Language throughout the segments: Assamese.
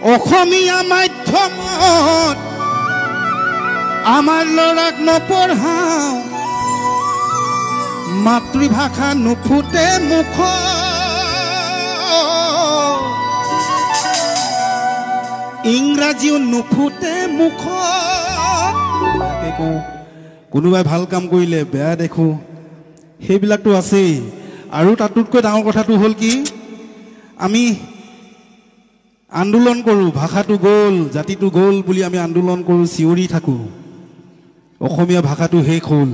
অসমীয়া মাধ্যমত আমাৰ ল'ৰাক নপঢ়াওঁ মাতৃভাষা নুফুটে মুখ ইংৰাজীও নুফুটে মুখ কোনোবাই ভাল কাম কৰিলে বেয়া দেখো সেইবিলাকতো আছেই আৰু তাতোতকৈ ডাঙৰ কথাটো হ'ল কি আমি আন্দোলন কৰোঁ ভাষাটো গ'ল জাতিটো গ'ল বুলি আমি আন্দোলন কৰোঁ চিঞৰি থাকোঁ অসমীয়া ভাষাটো শেষ হ'ল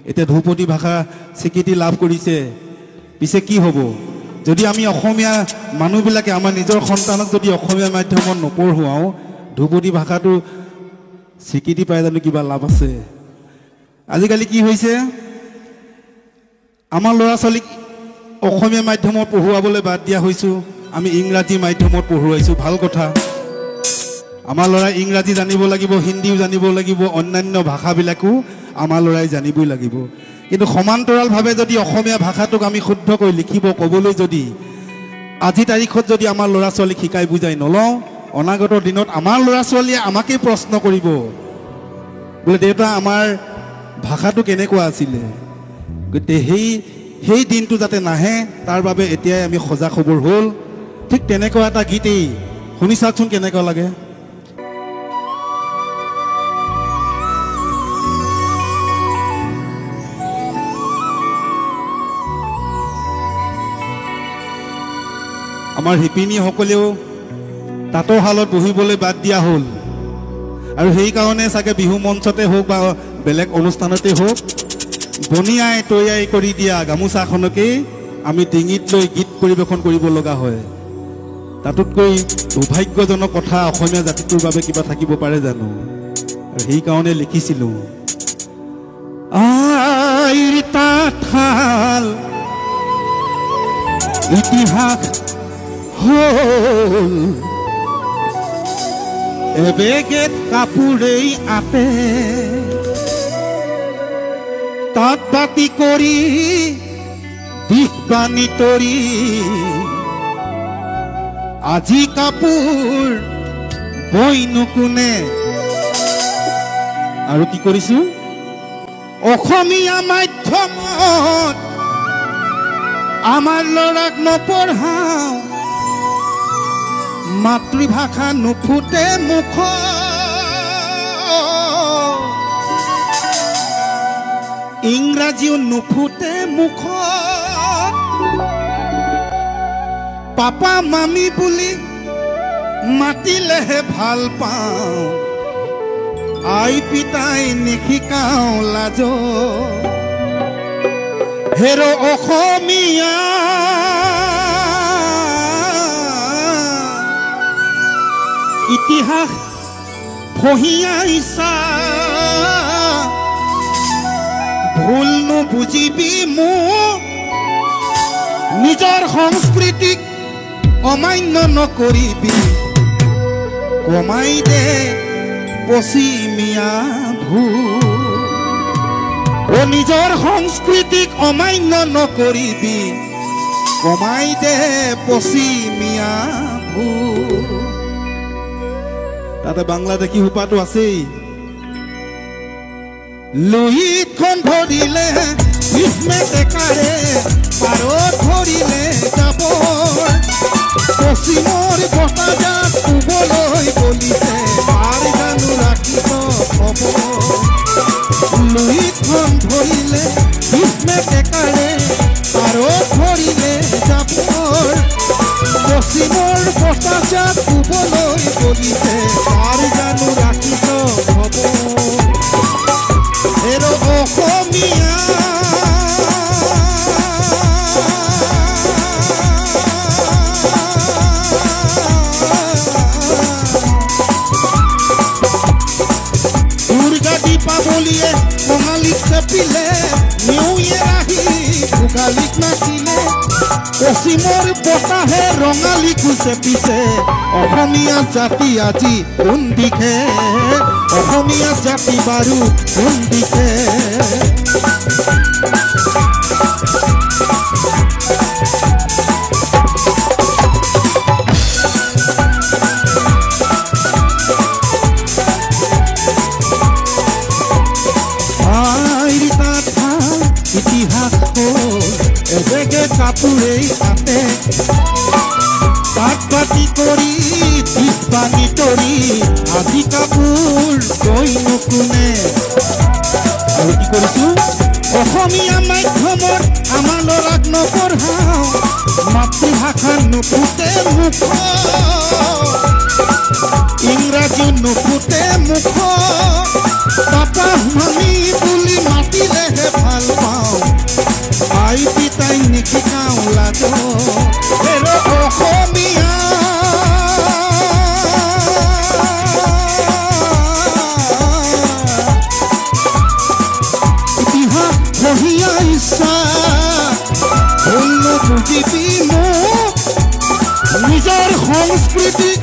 এতিয়া ধ্ৰুপদী ভাষা স্বীকৃতি লাভ কৰিছে পিছে কি হ'ব যদি আমি অসমীয়া মানুহবিলাকে আমাৰ নিজৰ সন্তানক যদি অসমীয়া মাধ্যমত নপঢ়ুৱাওঁ ধ্ৰুপদী ভাষাটো স্বীকৃতি পাই জানো কিবা লাভ আছে আজিকালি কি হৈছে আমাৰ ল'ৰা ছোৱালীক অসমীয়া মাধ্যমত পঢ়ুৱাবলৈ বাদ দিয়া হৈছোঁ আমি ইংৰাজী মাধ্যমত পঢ়ুৱাইছোঁ ভাল কথা আমাৰ ল'ৰাই ইংৰাজী জানিব লাগিব হিন্দীও জানিব লাগিব অন্যান্য ভাষাবিলাকো আমাৰ ল'ৰাই জানিবই লাগিব কিন্তু সমান্তৰালভাৱে যদি অসমীয়া ভাষাটোক আমি শুদ্ধকৈ লিখিব ক'বলৈ যদি আজি তাৰিখত যদি আমাৰ ল'ৰা ছোৱালীক শিকাই বুজাই নলওঁ অনাগত দিনত আমাৰ ল'ৰা ছোৱালীয়ে আমাকেই প্ৰশ্ন কৰিব বোলে দেউতা আমাৰ ভাষাটো কেনেকুৱা আছিলে গতিকে সেই দিনটো যাতে নাহে তাৰ বাবে এতিয়াই আমি সজাগ খবৰ হ'ল ঠিক তেনেকুৱা এটা গীতেই শুনি চাওকচোন কেনেকুৱা লাগে আমাৰ শিপিনীসকলেও তাঁতৰ শালত বহিবলৈ বাদ দিয়া হ'ল আৰু সেইকাৰণে চাগে বিহু মঞ্চতে হওক বা বেলেগ অনুষ্ঠানতে হওক বনিয়াই তৈয়াৰী কৰি দিয়া গামোচাখনকেই আমি ডিঙিত লৈ গীত পৰিৱেশন কৰিব লগা হয় তাতোতকৈ দুৰ্ভাগ্যজনক কথা অসমীয়া জাতিটোৰ বাবে কিবা থাকিব পাৰে জানো আৰু সেইকাৰণে লিখিছিলোঁ আইৰ তাঁতশাল ইতিহাস হ'ল এবেগেত কাপোৰেই আতে তাঁত বাতি কৰি দিশ বানি তৰি আজি কাপোৰ বইনো কোনে আৰু কি কৰিছো অসমীয়া মাধ্যমত আমাৰ ল'ৰাক নপঢ়াওঁ মাতৃভাষা নুফুটে মুখ ইংৰাজীও নুফুটে মুখ পাপা মামী বুলি মাতিলেহে ভাল পাওঁ আই পিতাই নিশিকাওঁ লাজ হেৰ অসমীয়া ইতিহাস ফহিয়াইছা ভুল নুবুজিবি মোক নিজৰ সংস্কৃতিক অমান্য নকৰিবি কমাই দে পশ্চিমীয়া ভুল ও নিজৰ সংস্কৃতিক অমান্য নকৰিবি কমাই দে পশ্চিমীয়া ভুল তাতে বাংলাদেশী সোপাটো আছেই লুহিতখন ধৰিলে ভীষ্মে ডেকাৰে পাৰত ধৰিলে জাবৰ পশ্চিমৰ বতাহজাক শুবলৈ বলিছে পাৰ জানো ৰাখিব খবৰ লুহিতখন ধৰিলে ভীষ্মে ডেকাৰে পাৰত ধৰিলে জাবৰ পশ্চিমৰ বতাহজাক শুবলৈ বলিছে পাৰ জানো ৰাখিব খবৰ এৰ অসমীয়া দুৰ্গা দীপাৱলীয়ে কঙালীক চেপিলে নিউ ইয়েৰ আহি ভোগালীক নাচিলে পশ্চিমৰ বতাহে ৰঙালীকো চেপিছে অসমীয়া জাতি আজি কোন দিশে অসমীয়া জাতি বাৰু কোন দিশে কাপোৰেই পাতে পাত পাতি কৰি পিঠ পানী তৰি আজি কাপোৰ কৈনো কোনে আৰু কি কৰিছো অসমীয়া মাধ্যমত আমাৰ ল'ৰাক নপঢ়াওঁ মাতৃভাষা নুফুটে মুখ ইংৰাজী নুফুটে মুখ পাপা মামী বুলি মাতিলেহে ভাল পাওঁ আই পিতাই নিশিকাওঁ লাজ অসমীয়া ইতিহাস পঢ়িয়া ইচ্ছা ভুল বুজিবি মোক নিজৰ সংস্কৃতিক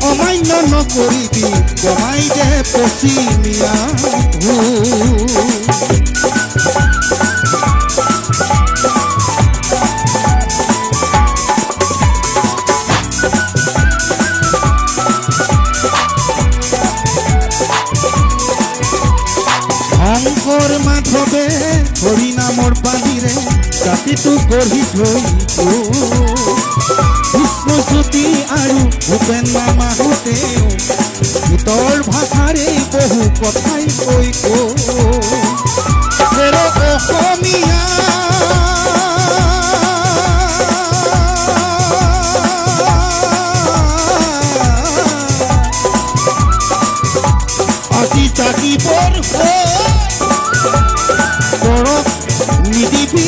অমান্য নকৰিবি কমাই দে পশ্চিমীয়া শংকৰ মাধৱে হৰি নামৰ পানীৰে জাতিটো গঢ়ি থৈছো বিষ্ণুজ্যোতি আৰু ভূপেন মামাহঁতেও গীতৰ ভাষাৰে বহু কথাই কৈ অসমীয়া আজি জাতিবৰ গৌৰৱ নিদিবি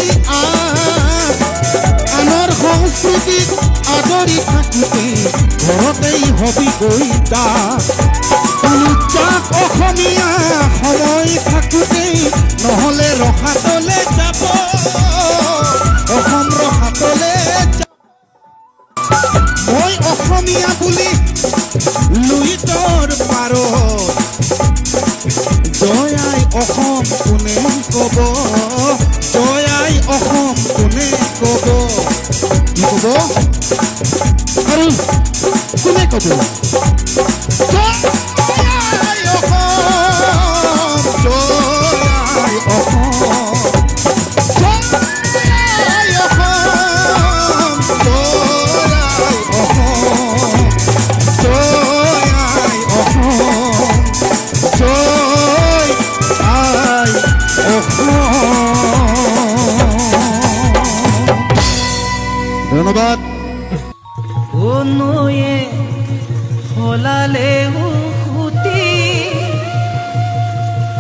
আনৰ সংস্কৃতিক আদৰি থাকোঁতে ঘৰতেই হবি গৈ যাক অসমীয়া সময় থাকোঁতেই নহ'লে ৰসাতলে যাব অসম ৰসাতলে মই অসমীয়া বুলি লুইতৰ পাৰত জয় আই অসম কোনে ক'ব জয় আই অসম কোনে ক'ব কি ক'ব আৰু কোনে ক'ব জয় আই অসম জয় আই অসম জয় আই অসম জয় আই অসম জয় আই অসম জয় আই ধন্যবাদ নয়ে হলালে উঠি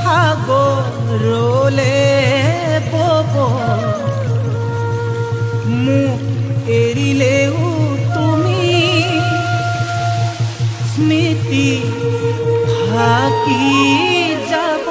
সাগৰলে বব মোক এৰিলেও তুমি স্মৃতি থাকি যাব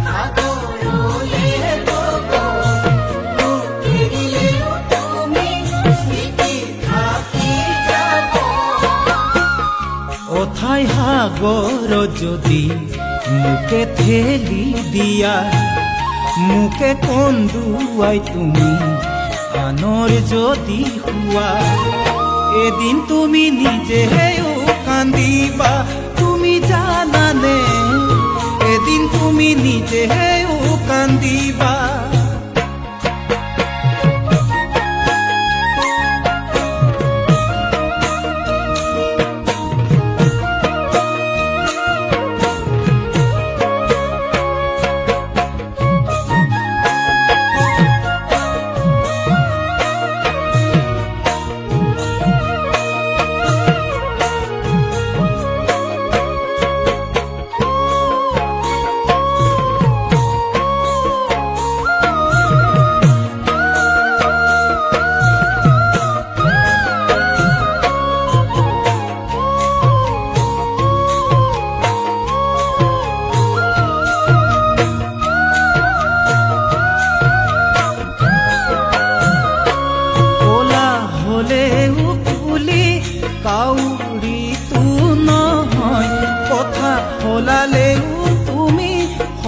সাগৰলে পব মোক এৰিলেও তুমি স্মৃতি থাকি যাব অথাই সাগৰ যদি মোকে ঠেলি দিয়া মুকে কন্দুৱাই তুমি আনৰ যদি হোৱা এদিন তুমি নিজেও কান্দিবা তুমি জানানে এদিন তুমি নিজেও কান্দিবা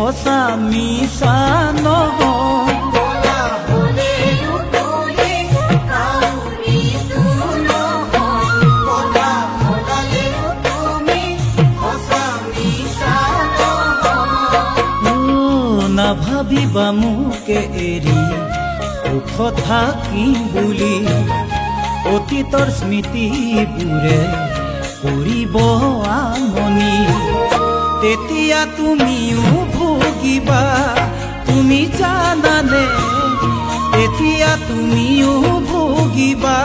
সঁচা মিছা নহয়। নাভাবিবা মোকে এৰি সুখ থাকিম বুলি, অতীতৰ স্মৃতিবোৰে কৰিব আমনি। তেতিয়া তুমিও ভুগিবা, তুমি জানানে? তেতিয়া তুমিও ভুগিবা।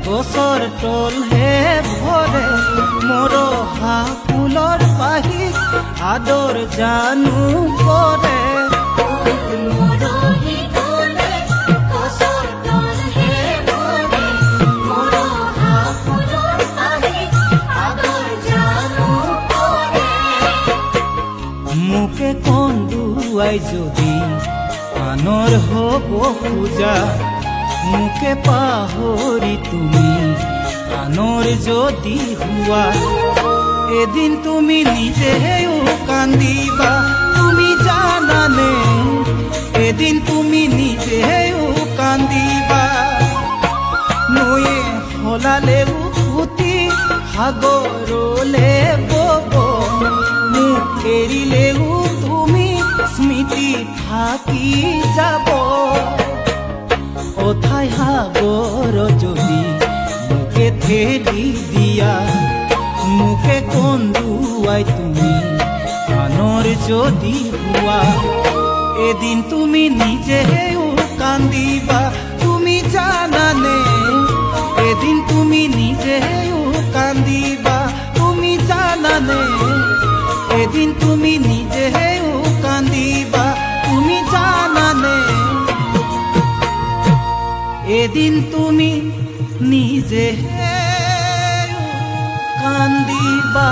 গছৰ তলহে ভৰে মৰহা ফুলৰ পাহি, আদৰ জানো কৰে। মোকে কন্দুৱাই যদি আনৰ হ'ব পূজা, মোকে পাহৰি তুমি আনৰ যদি হোৱা, এদিন তুমি নিজেও কান্দিবা, তুমি জানানে? এদিন তুমি নিজেও কান্দিবা। নৈয়ে সলালেও ফুটি সাগৰলে বব, মোক এৰিলেও তুমি স্মৃতি থাকি যাব। অথাই সাগৰ যদি মোকে ঠেলি দিয়া, মোকে কন্দুৱাই তুমি আনৰ যদি হোৱা, এদিন তুমি নিজেও কান্দিবা, তুমি জানানে? এদিন তুমি নিজেও কান্দিবা, তুমি জানানে? এদিন তুমি নিজেও কান্দিবা, তুমি জানানে? এদিন তুমি নিজে কান্দিবা।